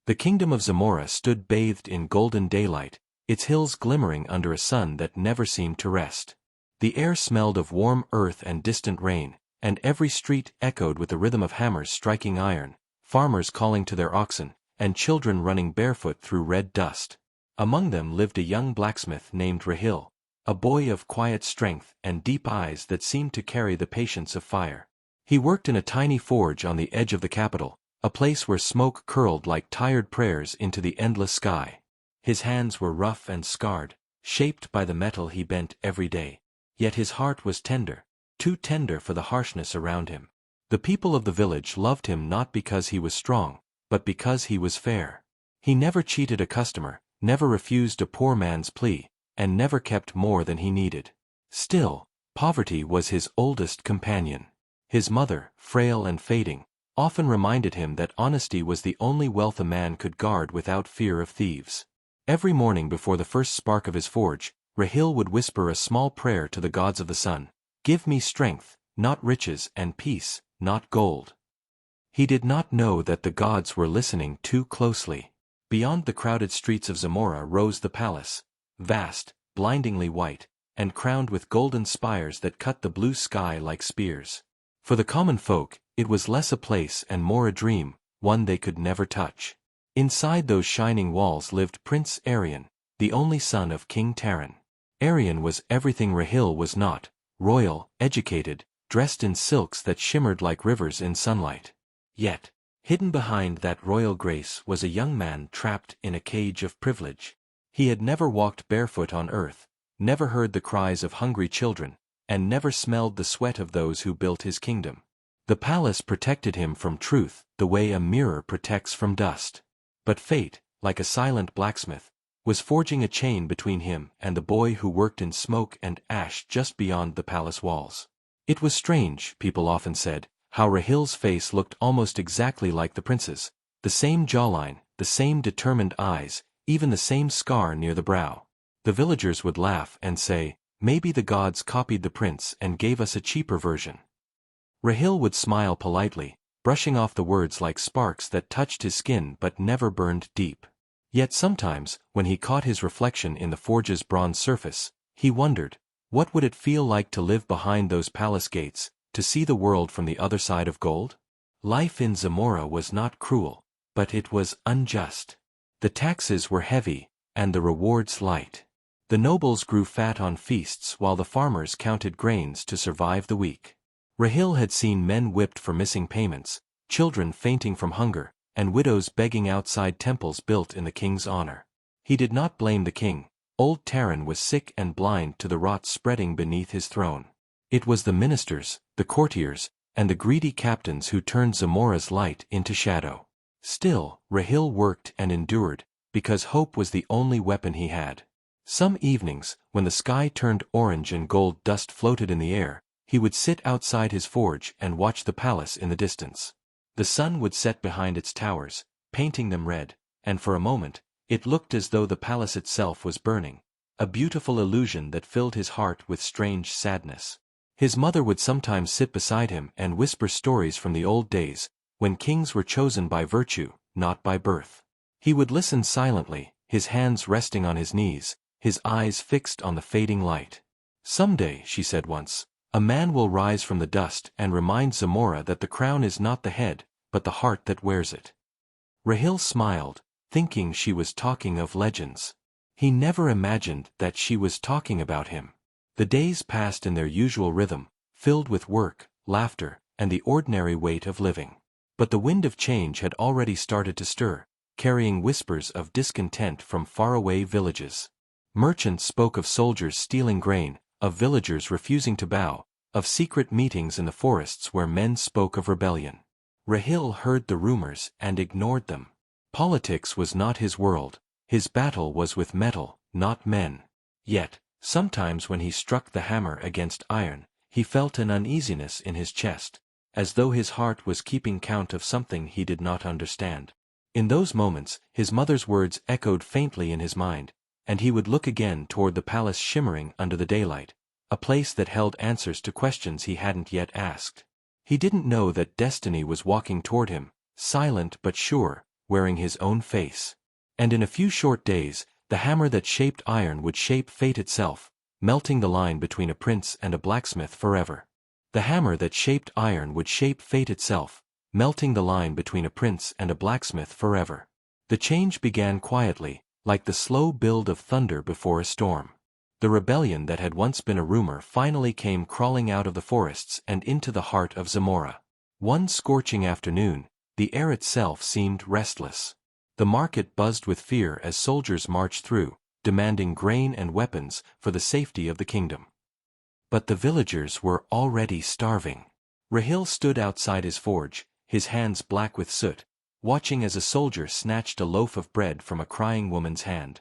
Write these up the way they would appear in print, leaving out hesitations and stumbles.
The kingdom of Zamora stood bathed in golden daylight, its hills glimmering under a sun that never seemed to rest. The air smelled of warm earth and distant rain, and every street echoed with the rhythm of hammers striking iron, farmers calling to their oxen, and children running barefoot through red dust. Among them lived a young blacksmith named Rahil, a boy of quiet strength and deep eyes that seemed to carry the patience of fire. He worked in a tiny forge on the edge of the capital, a place where smoke curled like tired prayers into the endless sky. His hands were rough and scarred, shaped by the metal he bent every day. Yet his heart was tender, too tender for the harshness around him. The people of the village loved him not because he was strong, but because he was fair. He never cheated a customer, never refused a poor man's plea, and never kept more than he needed. Still, poverty was his oldest companion. His mother, frail and fading, often reminded him that honesty was the only wealth a man could guard without fear of thieves. Every morning before the first spark of his forge, Rahil would whisper a small prayer to the gods of the sun. "Give me strength, not riches, and peace, not gold." He did not know that the gods were listening too closely. Beyond the crowded streets of Zamora rose the palace, vast, blindingly white, and crowned with golden spires that cut the blue sky like spears. For the common folk, it was less a place and more a dream, one they could never touch. Inside those shining walls lived Prince Arian, the only son of King Taran. Arian was everything Rahil was not: royal, educated, dressed in silks that shimmered like rivers in sunlight. Yet, hidden behind that royal grace was a young man trapped in a cage of privilege. He had never walked barefoot on earth, never heard the cries of hungry children, and never smelled the sweat of those who built his kingdom. The palace protected him from truth, the way a mirror protects from dust. But fate, like a silent blacksmith, was forging a chain between him and the boy who worked in smoke and ash just beyond the palace walls. It was strange, people often said, how Rahil's face looked almost exactly like the prince's, the same jawline, the same determined eyes, even the same scar near the brow. The villagers would laugh and say, "Maybe the gods copied the prince and gave us a cheaper version." Rahil would smile politely, brushing off the words like sparks that touched his skin but never burned deep. Yet sometimes, when he caught his reflection in the forge's bronze surface, he wondered, what would it feel like to live behind those palace gates, to see the world from the other side of gold? Life in Zamora was not cruel, but it was unjust. The taxes were heavy, and the rewards light. The nobles grew fat on feasts while the farmers counted grains to survive the week. Rahil had seen men whipped for missing payments, children fainting from hunger, and widows begging outside temples built in the king's honor. He did not blame the king. Old Taran was sick and blind to the rot spreading beneath his throne. It was the ministers, the courtiers, and the greedy captains who turned Zamora's light into shadow. Still, Rahil worked and endured, because hope was the only weapon he had. Some evenings, when the sky turned orange and gold dust floated in the air, he would sit outside his forge and watch the palace in the distance. The sun would set behind its towers, painting them red, and for a moment, it looked as though the palace itself was burning, a beautiful illusion that filled his heart with strange sadness. His mother would sometimes sit beside him and whisper stories from the old days, when kings were chosen by virtue, not by birth. He would listen silently, his hands resting on his knees, his eyes fixed on the fading light. "Someday," she said once, "a man will rise from the dust and remind Zamora that the crown is not the head, but the heart that wears it." Rahil smiled, thinking she was talking of legends. He never imagined that she was talking about him. The days passed in their usual rhythm, filled with work, laughter, and the ordinary weight of living. But the wind of change had already started to stir, carrying whispers of discontent from faraway villages. Merchants spoke of soldiers stealing grain, of villagers refusing to bow, of secret meetings in the forests where men spoke of rebellion. Rahil heard the rumors and ignored them. Politics was not his world, his battle was with metal, not men. Yet, sometimes when he struck the hammer against iron, he felt an uneasiness in his chest, as though his heart was keeping count of something he did not understand. In those moments, his mother's words echoed faintly in his mind, and he would look again toward the palace shimmering under the daylight, a place that held answers to questions he hadn't yet asked. He didn't know that destiny was walking toward him, silent but sure, wearing his own face. And in a few short days, the hammer that shaped iron would shape fate itself, melting the line between a prince and a blacksmith forever. The hammer that shaped iron would shape fate itself, melting the line between a prince and a blacksmith forever. The change began quietly, like the slow build of thunder before a storm. The rebellion that had once been a rumor finally came crawling out of the forests and into the heart of Zamora. One scorching afternoon, the air itself seemed restless. The market buzzed with fear as soldiers marched through, demanding grain and weapons for the safety of the kingdom. But the villagers were already starving. Rahil stood outside his forge, his hands black with soot, watching as a soldier snatched a loaf of bread from a crying woman's hand.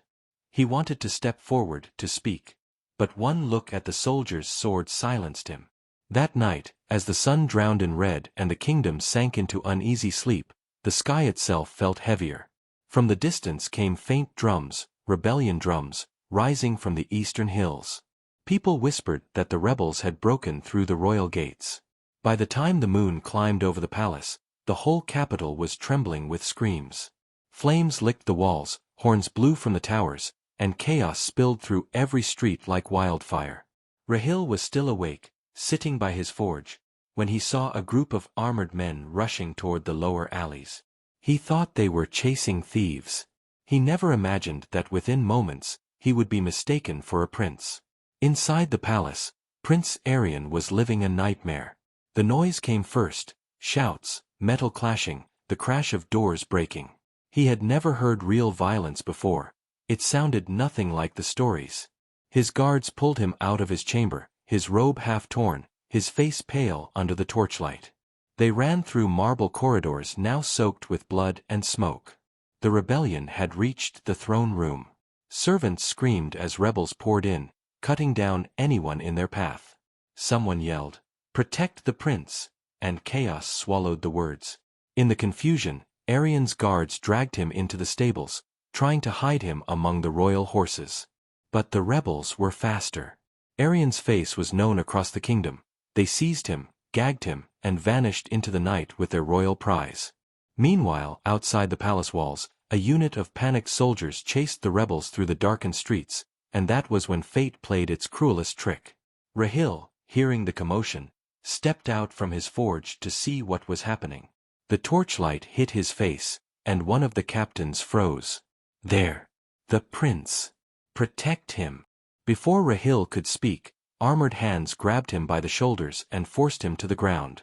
He wanted to step forward to speak, but one look at the soldier's sword silenced him. That night, as the sun drowned in red and the kingdom sank into uneasy sleep, the sky itself felt heavier. From the distance came faint drums, rebellion drums, rising from the eastern hills. People whispered that the rebels had broken through the royal gates. By the time the moon climbed over the palace, the whole capital was trembling with screams. Flames licked the walls, horns blew from the towers, and chaos spilled through every street like wildfire. Rahil was still awake, sitting by his forge, when he saw a group of armored men rushing toward the lower alleys. He thought they were chasing thieves. He never imagined that within moments, he would be mistaken for a prince. Inside the palace, Prince Arian was living a nightmare. The noise came first, shouts, metal clashing, the crash of doors breaking. He had never heard real violence before. It sounded nothing like the stories. His guards pulled him out of his chamber, his robe half torn, his face pale under the torchlight. They ran through marble corridors now soaked with blood and smoke. The rebellion had reached the throne room. Servants screamed as rebels poured in, cutting down anyone in their path. Someone yelled, "Protect the prince," and chaos swallowed the words. In the confusion, Arian's guards dragged him into the stables, trying to hide him among the royal horses. But the rebels were faster. Arian's face was known across the kingdom. They seized him, gagged him, and vanished into the night with their royal prize. Meanwhile, outside the palace walls, a unit of panicked soldiers chased the rebels through the darkened streets, and that was when fate played its cruelest trick. Rahil, hearing the commotion, stepped out from his forge to see what was happening. The torchlight hit his face, and one of the captains froze. "There! The prince! Protect him!" Before Rahil could speak, armored hands grabbed him by the shoulders and forced him to the ground.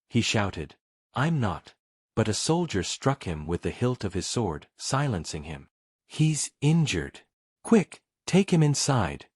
He shouted, "I'm not." But a soldier struck him with the hilt of his sword, silencing him. "He's injured. Quick, take him inside,"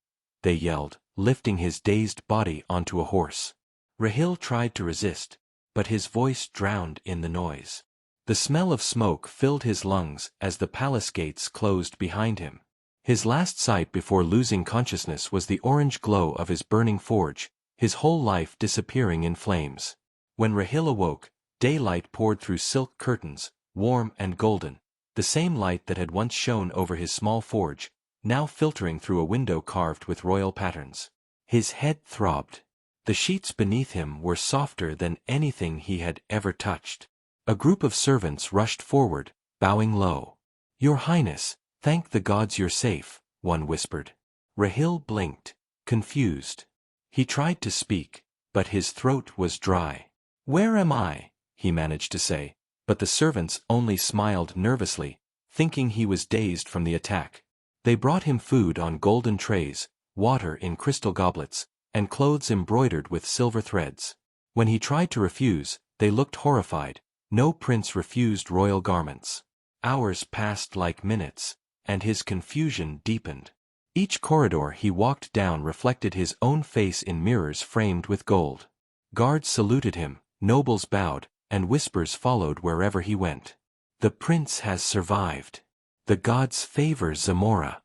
they yelled, lifting his dazed body onto a horse. Rahil tried to resist, but his voice drowned in the noise. The smell of smoke filled his lungs as the palace gates closed behind him. His last sight before losing consciousness was the orange glow of his burning forge, his whole life disappearing in flames. When Rahil awoke, daylight poured through silk curtains, warm and golden, the same light that had once shone over his small forge, now filtering through a window carved with royal patterns. His head throbbed. The sheets beneath him were softer than anything he had ever touched. A group of servants rushed forward, bowing low. "Your Highness, thank the gods you're safe," one whispered. Rahil blinked, confused. He tried to speak, but his throat was dry. "Where am I?" he managed to say, but the servants only smiled nervously, thinking he was dazed from the attack. They brought him food on golden trays, water in crystal goblets, and clothes embroidered with silver threads. When he tried to refuse, they looked horrified. No prince refused royal garments. Hours passed like minutes, and his confusion deepened. Each corridor he walked down reflected his own face in mirrors framed with gold. Guards saluted him, nobles bowed, and whispers followed wherever he went. "The prince has survived. The gods favor Zamora."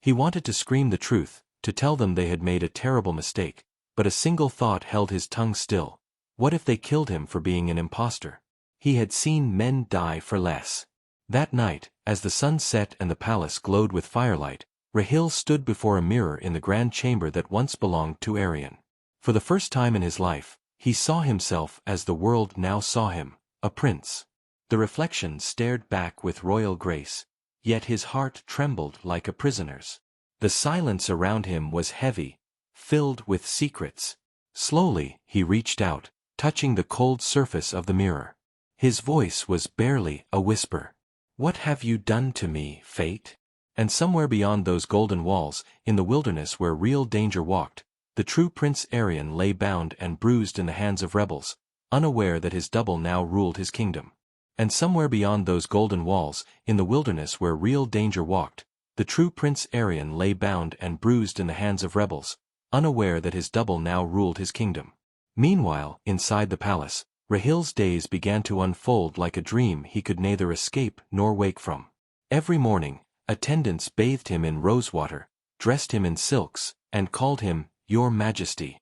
He wanted to scream the truth, to tell them they had made a terrible mistake, but a single thought held his tongue still. What if they killed him for being an impostor? He had seen men die for less. That night, as the sun set and the palace glowed with firelight, Rahil stood before a mirror in the grand chamber that once belonged to Arian. For the first time in his life, he saw himself as the world now saw him, a prince. The reflection stared back with royal grace, yet his heart trembled like a prisoner's. The silence around him was heavy, filled with secrets. Slowly, he reached out, touching the cold surface of the mirror. His voice was barely a whisper. "What have you done to me, fate?" And somewhere beyond those golden walls, in the wilderness where real danger walked, the true Prince Aryan lay bound and bruised in the hands of rebels, unaware that his double now ruled his kingdom. And somewhere beyond those golden walls, in the wilderness where real danger walked, the true Prince Aryan lay bound and bruised in the hands of rebels, unaware that his double now ruled his kingdom. Meanwhile, inside the palace, Rahil's days began to unfold like a dream he could neither escape nor wake from. Every morning, attendants bathed him in rosewater, dressed him in silks, and called him, "Your Majesty."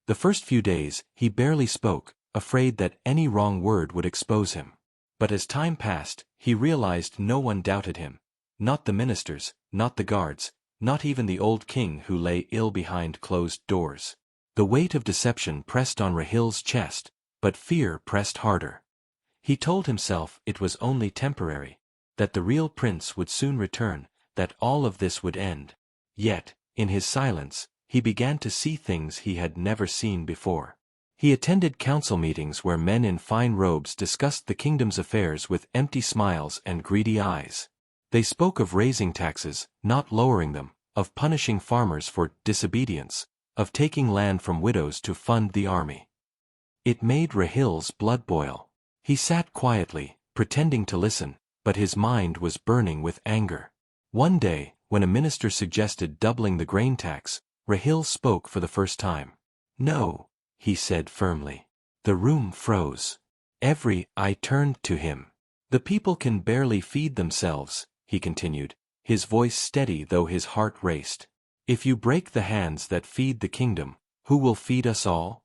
The first few days, he barely spoke, afraid that any wrong word would expose him. But as time passed, he realized no one doubted him. Not the ministers, not the guards, not even the old king who lay ill behind closed doors. The weight of deception pressed on Rahil's chest, but fear pressed harder. He told himself it was only temporary, that the real prince would soon return, that all of this would end. Yet, in his silence, he began to see things he had never seen before. He attended council meetings where men in fine robes discussed the kingdom's affairs with empty smiles and greedy eyes. They spoke of raising taxes, not lowering them, of punishing farmers for disobedience, of taking land from widows to fund the army. It made Rahil's blood boil. He sat quietly, pretending to listen, but his mind was burning with anger. One day, when a minister suggested doubling the grain tax, Rahil spoke for the first time. "No," he said firmly. The room froze. Every eye turned to him. "The people can barely feed themselves," he continued, his voice steady though his heart raced. "If you break the hands that feed the kingdom, who will feed us all?"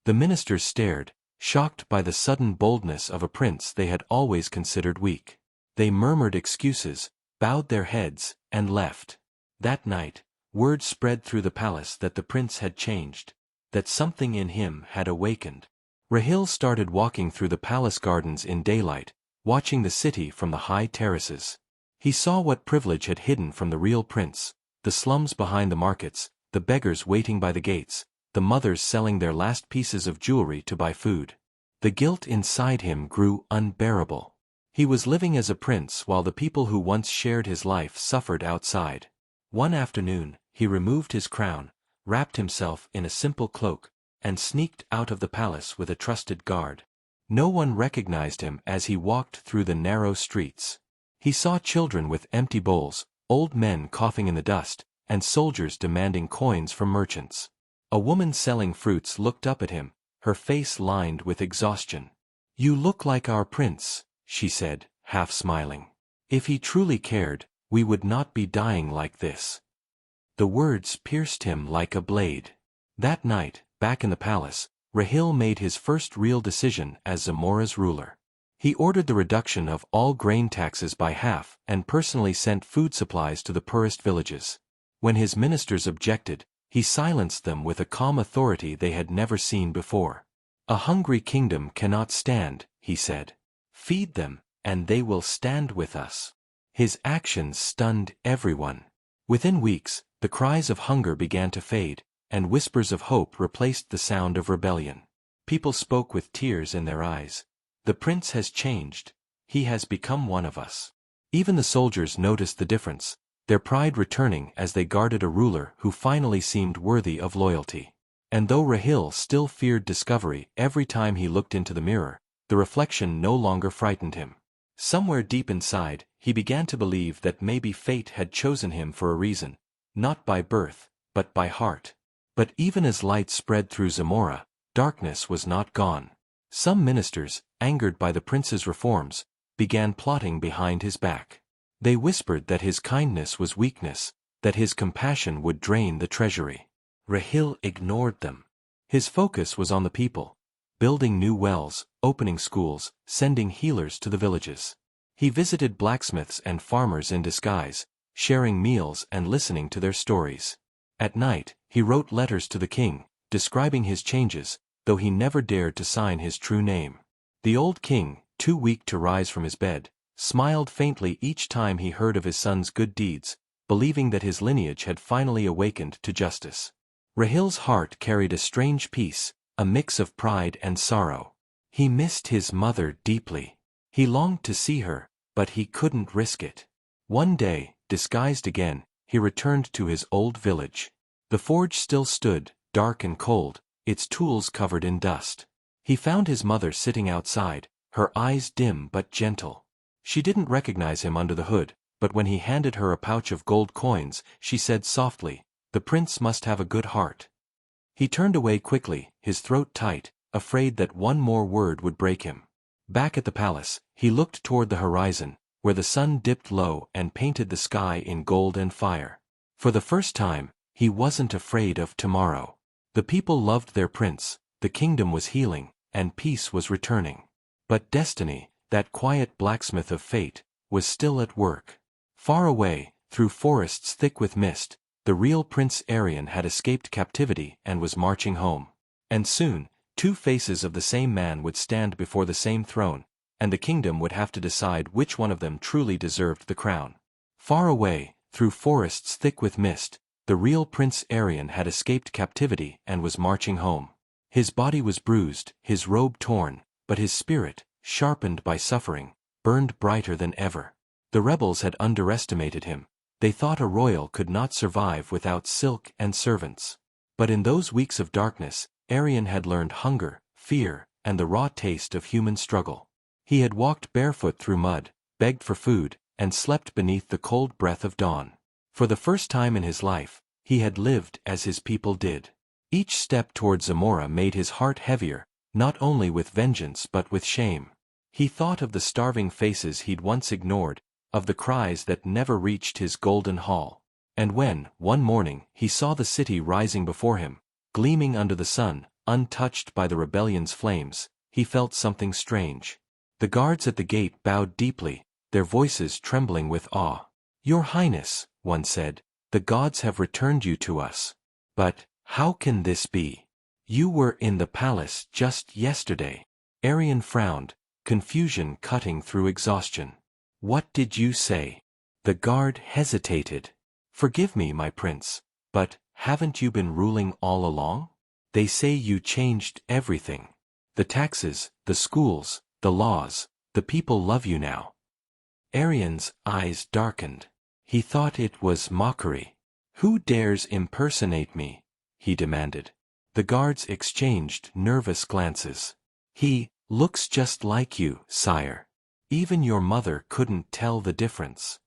The ministers stared, shocked by the sudden boldness of a prince they had always considered weak. They murmured excuses, bowed their heads, and left. That night, word spread through the palace that the prince had changed, that something in him had awakened. Rahil started walking through the palace gardens in daylight, watching the city from the high terraces. He saw what privilege had hidden from the real prince, the slums behind the markets, the beggars waiting by the gates, the mothers selling their last pieces of jewelry to buy food. The guilt inside him grew unbearable. He was living as a prince while the people who once shared his life suffered outside. One afternoon, he removed his crown, wrapped himself in a simple cloak, and sneaked out of the palace with a trusted guard. No one recognized him as he walked through the narrow streets. He saw children with empty bowls, old men coughing in the dust, and soldiers demanding coins from merchants. A woman selling fruits looked up at him, her face lined with exhaustion. "You look like our prince," she said, half smiling. "If he truly cared, we would not be dying like this." The words pierced him like a blade. That night, back in the palace, Rahil made his first real decision as Zamora's ruler. He ordered the reduction of all grain taxes by half and personally sent food supplies to the poorest villages. When his ministers objected, he silenced them with a calm authority they had never seen before. "A hungry kingdom cannot stand," he said. "Feed them, and they will stand with us." His actions stunned everyone. Within weeks, the cries of hunger began to fade, and whispers of hope replaced the sound of rebellion. People spoke with tears in their eyes. "The prince has changed. He has become one of us." Even the soldiers noticed the difference, their pride returning as they guarded a ruler who finally seemed worthy of loyalty. And though Rahil still feared discovery every time he looked into the mirror, the reflection no longer frightened him. Somewhere deep inside, he began to believe that maybe fate had chosen him for a reason, not by birth, but by heart. But even as light spread through Zamora, darkness was not gone. Some ministers, angered by the prince's reforms, began plotting behind his back. They whispered that his kindness was weakness, that his compassion would drain the treasury. Rahil ignored them. His focus was on the people, building new wells, opening schools, sending healers to the villages. He visited blacksmiths and farmers in disguise, sharing meals and listening to their stories. At night, he wrote letters to the king, describing his changes, though he never dared to sign his true name. The old king, too weak to rise from his bed, smiled faintly each time he heard of his son's good deeds, believing that his lineage had finally awakened to justice. Rahil's heart carried a strange peace, a mix of pride and sorrow. He missed his mother deeply. He longed to see her, but he couldn't risk it. One day, disguised again, he returned to his old village. The forge still stood, dark and cold, its tools covered in dust. He found his mother sitting outside, her eyes dim but gentle. She didn't recognize him under the hood, but when he handed her a pouch of gold coins, she said softly, "The prince must have a good heart." He turned away quickly, his throat tight, afraid that one more word would break him. Back at the palace, he looked toward the horizon, where the sun dipped low and painted the sky in gold and fire. For the first time, he wasn't afraid of tomorrow. The people loved their prince, the kingdom was healing, and peace was returning. But destiny, that quiet blacksmith of fate, was still at work. Far away, through forests thick with mist, the real Prince Arion had escaped captivity and was marching home. And soon, two faces of the same man would stand before the same throne, and the kingdom would have to decide which one of them truly deserved the crown. Far away, through forests thick with mist, the real Prince Arion had escaped captivity and was marching home. His body was bruised, his robe torn, but his spirit, sharpened by suffering, burned brighter than ever. The rebels had underestimated him. They thought a royal could not survive without silk and servants. But in those weeks of darkness, Arion had learned hunger, fear, and the raw taste of human struggle. He had walked barefoot through mud, begged for food, and slept beneath the cold breath of dawn. For the first time in his life, he had lived as his people did. Each step toward Zamora made his heart heavier, not only with vengeance but with shame. He thought of the starving faces he'd once ignored, of the cries that never reached his golden hall. And when, one morning, he saw the city rising before him, gleaming under the sun, untouched by the rebellion's flames, he felt something strange. The guards at the gate bowed deeply, their voices trembling with awe. "Your Highness," one said, "the gods have returned you to us. But, how can this be? You were in the palace just yesterday." Arion frowned, confusion cutting through exhaustion. "What did you say?" The guard hesitated. "Forgive me, my prince, but haven't you been ruling all along? They say you changed everything. The taxes, the schools, the laws, the people love you now." Arion's eyes darkened. He thought it was mockery. "Who dares impersonate me?" he demanded. The guards exchanged nervous glances. "He looks just like you, sire. Even your mother couldn't tell the difference."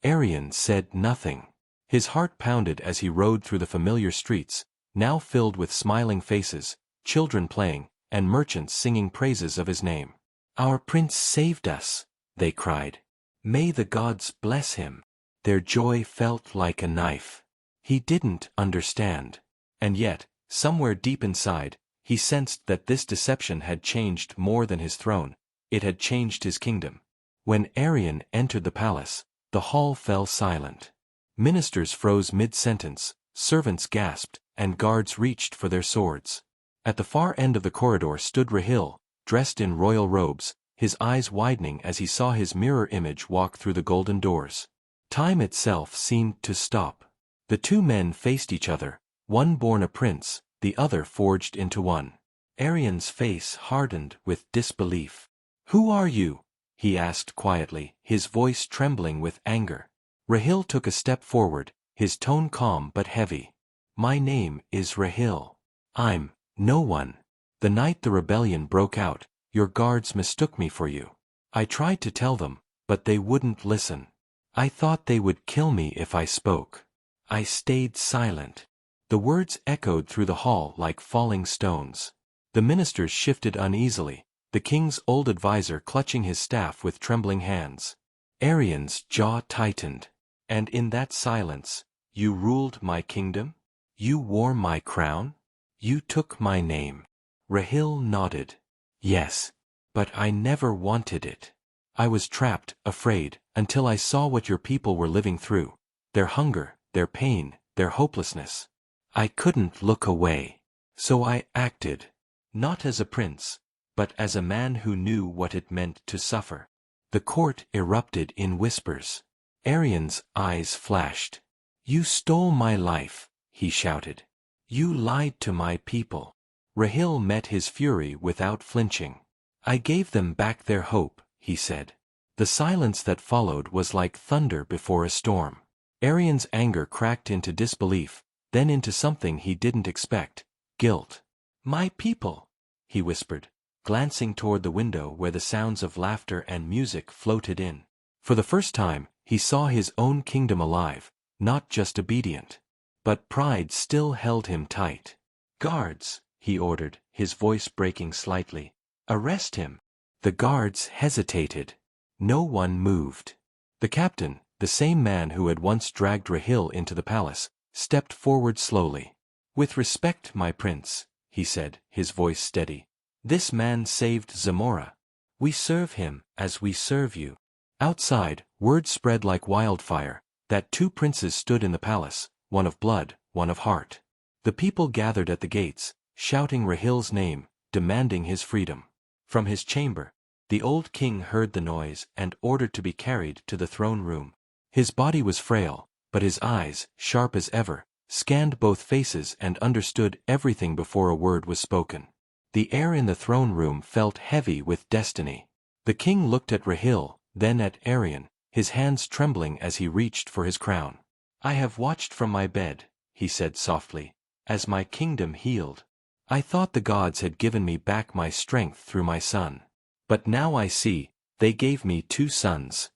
Arion said nothing. His heart pounded as he rode through the familiar streets, now filled with smiling faces, children playing, and merchants singing praises of his name. "Our prince saved us," they cried. "May the gods bless him." Their joy felt like a knife. He didn't understand. And yet, somewhere deep inside, he sensed that this deception had changed more than his throne, it had changed his kingdom. When Arion entered the palace, the hall fell silent. Ministers froze mid-sentence, servants gasped, and guards reached for their swords. At the far end of the corridor stood Rahil, dressed in royal robes, his eyes widening as he saw his mirror image walk through the golden doors. Time itself seemed to stop. The two men faced each other, one born a prince, the other forged into one. Arion's face hardened with disbelief. "Who are you?" he asked quietly, his voice trembling with anger. Rahil took a step forward, his tone calm but heavy. "My name is Rahil. I'm no one. The night the rebellion broke out, your guards mistook me for you. I tried to tell them, but they wouldn't listen. I thought they would kill me if I spoke. I stayed silent." The words echoed through the hall like falling stones. The ministers shifted uneasily, the king's old advisor clutching his staff with trembling hands. Arion's jaw tightened. "And in that silence, you ruled my kingdom? You wore my crown? You took my name?" Rahil nodded. "Yes. But I never wanted it. I was trapped, afraid, until I saw what your people were living through. Their hunger, their pain, their hopelessness. I couldn't look away. So I acted. Not as a prince, but as a man who knew what it meant to suffer. The court erupted in whispers. Arian's eyes flashed. "You stole my life," he shouted. "You lied to my people." Rahil met his fury without flinching. "I gave them back their hope," he said. The silence that followed was like thunder before a storm. Arian's anger cracked into disbelief, then into something he didn't expect: guilt. "My people," he whispered, glancing toward the window where the sounds of laughter and music floated in. For the first time, he saw his own kingdom alive, not just obedient. But pride still held him tight. "Guards," he ordered, his voice breaking slightly. "Arrest him." The guards hesitated. No one moved. The captain, the same man who had once dragged Rahil into the palace, stepped forward slowly. "With respect, my prince," he said, his voice steady. "This man saved Zamora. We serve him as we serve you." Outside, word spread like wildfire that two princes stood in the palace, one of blood, one of heart. The people gathered at the gates, shouting Rahil's name, demanding his freedom. From his chamber, the old king heard the noise and ordered to be carried to the throne room. His body was frail, but his eyes, sharp as ever, scanned both faces and understood everything before a word was spoken. The air in the throne room felt heavy with destiny. The king looked at Rahil, then at Arian, his hands trembling as he reached for his crown. "I have watched from my bed," he said softly, "as my kingdom healed. I thought the gods had given me back my strength through my son. But now I see, they gave me two sons."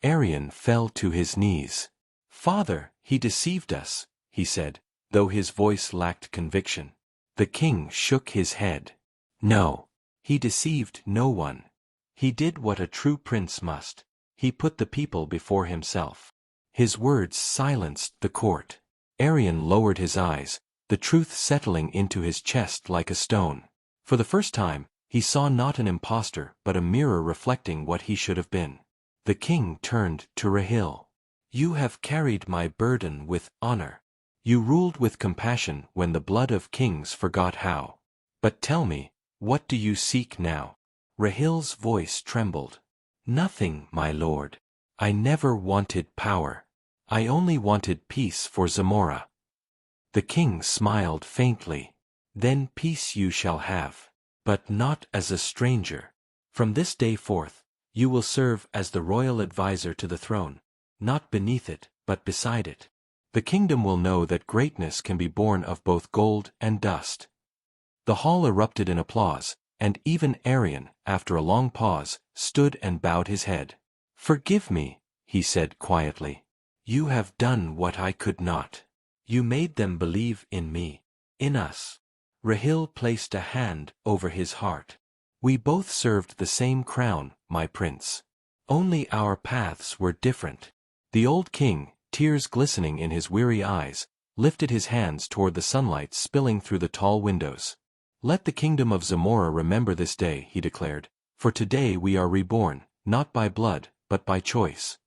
Arian fell to his knees. "Father, he deceived us," he said, though his voice lacked conviction. The king shook his head. "No, he deceived no one. He did what a true prince must. He put the people before himself." His words silenced the court. Arian lowered his eyes, the truth settling into his chest like a stone. For the first time, he saw not an impostor but a mirror reflecting what he should have been. The king turned to Rahil. "You have carried my burden with honor. You ruled with compassion when the blood of kings forgot how. But tell me, what do you seek now?" Rahil's voice trembled. "Nothing, my lord. I never wanted power. I only wanted peace for Zamora." The king smiled faintly. "Then peace you shall have. But not as a stranger. From this day forth, you will serve as the royal advisor to the throne, not beneath it, but beside it. The kingdom will know that greatness can be born of both gold and dust." The hall erupted in applause, and even Arian, after a long pause, stood and bowed his head. "Forgive me," he said quietly. "You have done what I could not. You made them believe in me, in us." Rahil placed a hand over his heart. "We both served the same crown, my prince. Only our paths were different." The old king, tears glistening in his weary eyes, lifted his hands toward the sunlight spilling through the tall windows. "Let the kingdom of Zamora remember this day," he declared, "for today we are reborn, not by blood, but by choice."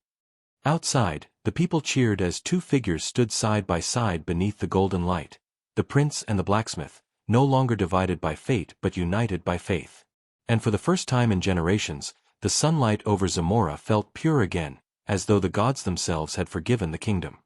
Outside, the people cheered as two figures stood side by side beneath the golden light, the prince and the blacksmith, no longer divided by fate but united by faith. And for the first time in generations, the sunlight over Zamora felt pure again, as though the gods themselves had forgiven the kingdom.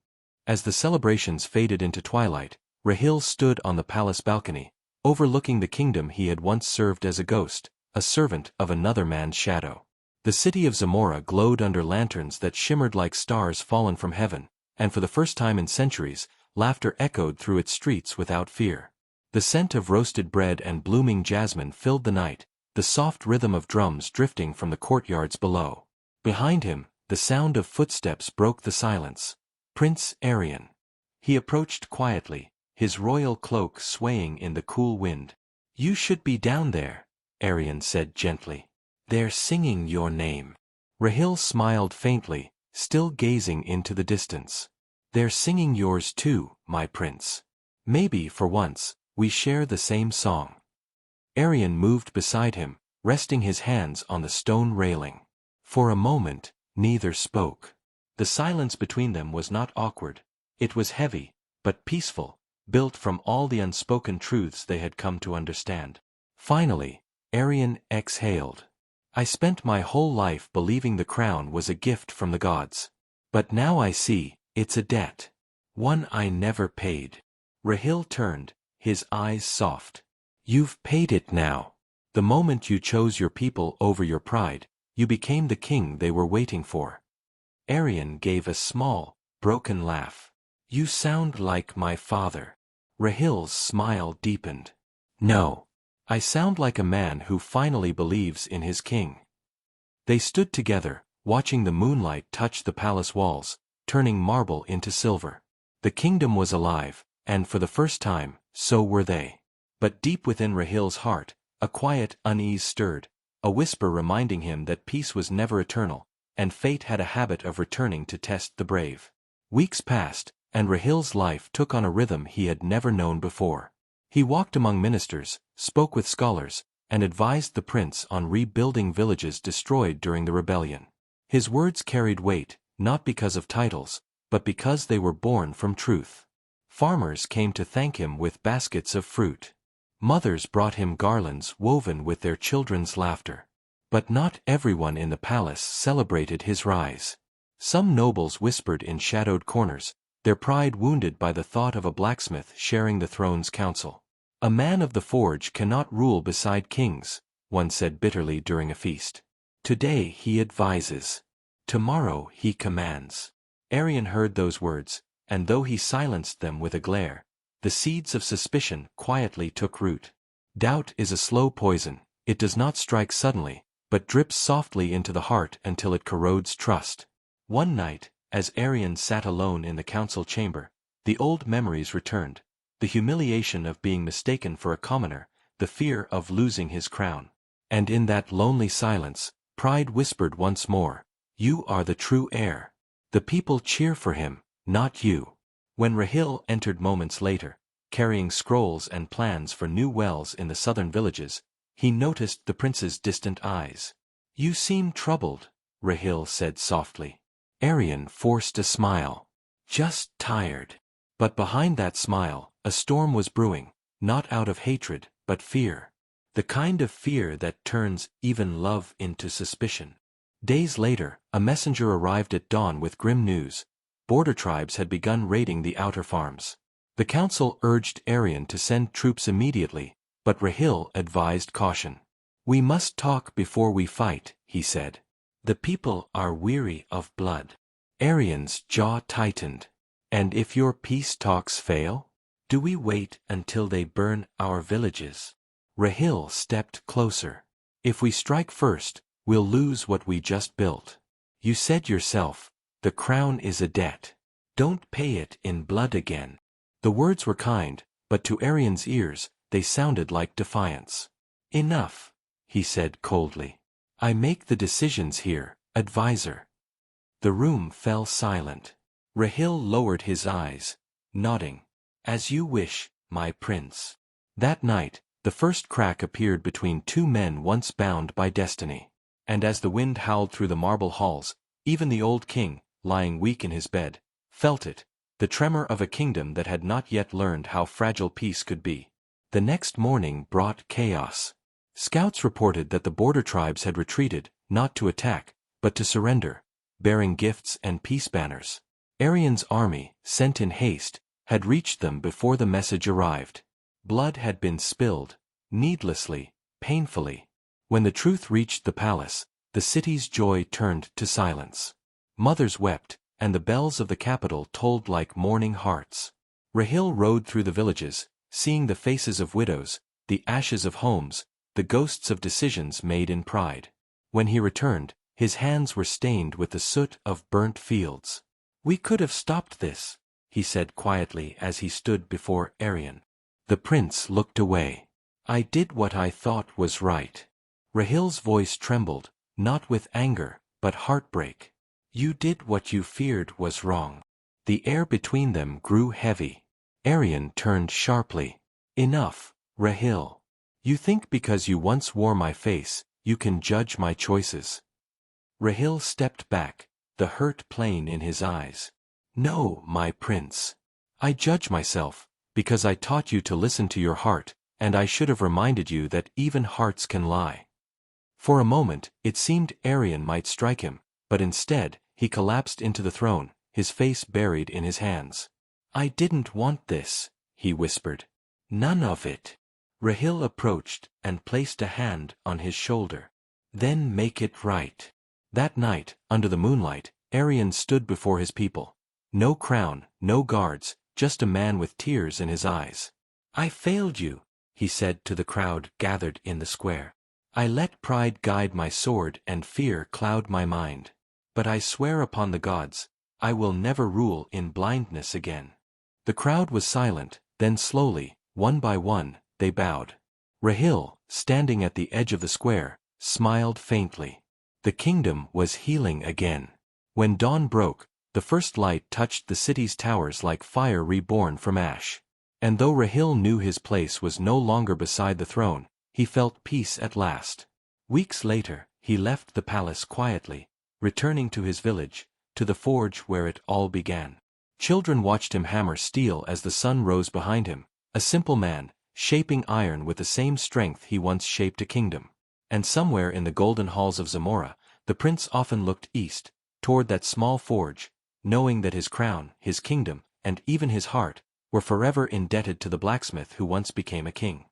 As the celebrations faded into twilight, Rahil stood on the palace balcony, overlooking the kingdom he had once served as a ghost, a servant of another man's shadow. The city of Zamora glowed under lanterns that shimmered like stars fallen from heaven, and for the first time in centuries, laughter echoed through its streets without fear. The scent of roasted bread and blooming jasmine filled the night, the soft rhythm of drums drifting from the courtyards below. Behind him, the sound of footsteps broke the silence. Prince Arian. He approached quietly, his royal cloak swaying in the cool wind. "You should be down there," Arian said gently. "They're singing your name." Rahil smiled faintly, still gazing into the distance. "They're singing yours too, my prince. Maybe, for once, we share the same song." Arian moved beside him, resting his hands on the stone railing. For a moment, neither spoke. The silence between them was not awkward. It was heavy, but peaceful, built from all the unspoken truths they had come to understand. Finally, Arian exhaled. I spent my whole life believing the crown was a gift from the gods. But now I see, it's a debt. One I never paid. Rahil turned, his eyes soft. You've paid it now. The moment you chose your people over your pride, you became the king they were waiting for. Arian gave a small, broken laugh. You sound like my father. Rahil's smile deepened. No. I sound like a man who finally believes in his king. They stood together, watching the moonlight touch the palace walls, turning marble into silver. The kingdom was alive, and for the first time, so were they. But deep within Rahil's heart, a quiet unease stirred, a whisper reminding him that peace was never eternal, and fate had a habit of returning to test the brave. Weeks passed, and Rahil's life took on a rhythm he had never known before. He walked among ministers, spoke with scholars, and advised the prince on rebuilding villages destroyed during the rebellion. His words carried weight, not because of titles, but because they were born from truth. Farmers came to thank him with baskets of fruit. Mothers brought him garlands woven with their children's laughter. But not everyone in the palace celebrated his rise. Some nobles whispered in shadowed corners, their pride wounded by the thought of a blacksmith sharing the throne's counsel. A man of the forge cannot rule beside kings, one said bitterly during a feast. Today he advises. Tomorrow he commands. Arian heard those words, and though he silenced them with a glare, the seeds of suspicion quietly took root. Doubt is a slow poison, it does not strike suddenly, but drips softly into the heart until it corrodes trust. One night, as Arian sat alone in the council chamber, the old memories returned, the humiliation of being mistaken for a commoner, the fear of losing his crown. And in that lonely silence, pride whispered once more, "You are the true heir. The people cheer for him, not you." When Rahil entered moments later, carrying scrolls and plans for new wells in the southern villages, he noticed the prince's distant eyes. "You seem troubled," Rahil said softly. Arian forced a smile. "Just tired." But behind that smile, a storm was brewing, not out of hatred, but fear. The kind of fear that turns even love into suspicion. Days later, a messenger arrived at dawn with grim news. Border tribes had begun raiding the outer farms. The council urged Arian to send troops immediately, but Rahil advised caution. "We must talk before we fight," he said. "The people are weary of blood." Arian's jaw tightened. "And if your peace talks fail? Do we wait until they burn our villages?" Rahil stepped closer. "If we strike first, we'll lose what we just built. You said yourself, the crown is a debt. Don't pay it in blood again." The words were kind, but to Arian's ears, they sounded like defiance. "Enough," he said coldly. "I make the decisions here, advisor." The room fell silent. Rahil lowered his eyes, nodding. "As you wish, my prince." That night, the first crack appeared between two men once bound by destiny. And as the wind howled through the marble halls, even the old king, lying weak in his bed, felt it, the tremor of a kingdom that had not yet learned how fragile peace could be. The next morning brought chaos. Scouts reported that the border tribes had retreated, not to attack, but to surrender, bearing gifts and peace banners. Arian's army, sent in haste, had reached them before the message arrived. Blood had been spilled, needlessly, painfully. When the truth reached the palace, the city's joy turned to silence. Mothers wept, and the bells of the capital tolled like mourning hearts. Rahil rode through the villages, seeing the faces of widows, the ashes of homes, the ghosts of decisions made in pride. When he returned, his hands were stained with the soot of burnt fields. "We could have stopped this," he said quietly as he stood before Arian. The prince looked away. "I did what I thought was right." Rahil's voice trembled, not with anger, but heartbreak. "You did what you feared was wrong." The air between them grew heavy. Arian turned sharply. "Enough, Rahil. You think because you once wore my face, you can judge my choices." Rahil stepped back, the hurt plain in his eyes. "No, my prince. I judge myself, because I taught you to listen to your heart, and I should have reminded you that even hearts can lie. For a moment, it seemed Arion might strike him, but instead, he collapsed into the throne, his face buried in his hands. I didn't want this, he whispered. None of it. Rahil approached and placed a hand on his shoulder. Then make it right. That night, under the moonlight, Arion stood before his people. No crown, no guards, just a man with tears in his eyes. I failed you, he said to the crowd gathered in the square. I let pride guide my sword and fear cloud my mind. But I swear upon the gods, I will never rule in blindness again. The crowd was silent, then slowly, one by one, they bowed. Rahil, standing at the edge of the square, smiled faintly. The kingdom was healing again. When dawn broke, the first light touched the city's towers like fire reborn from ash. And though Rahil knew his place was no longer beside the throne, he felt peace at last. Weeks later, he left the palace quietly, returning to his village, to the forge where it all began. Children watched him hammer steel as the sun rose behind him, a simple man, shaping iron with the same strength he once shaped a kingdom. And somewhere in the golden halls of Zamora, the prince often looked east, toward that small forge, knowing that his crown, his kingdom, and even his heart, were forever indebted to the blacksmith who once became a king.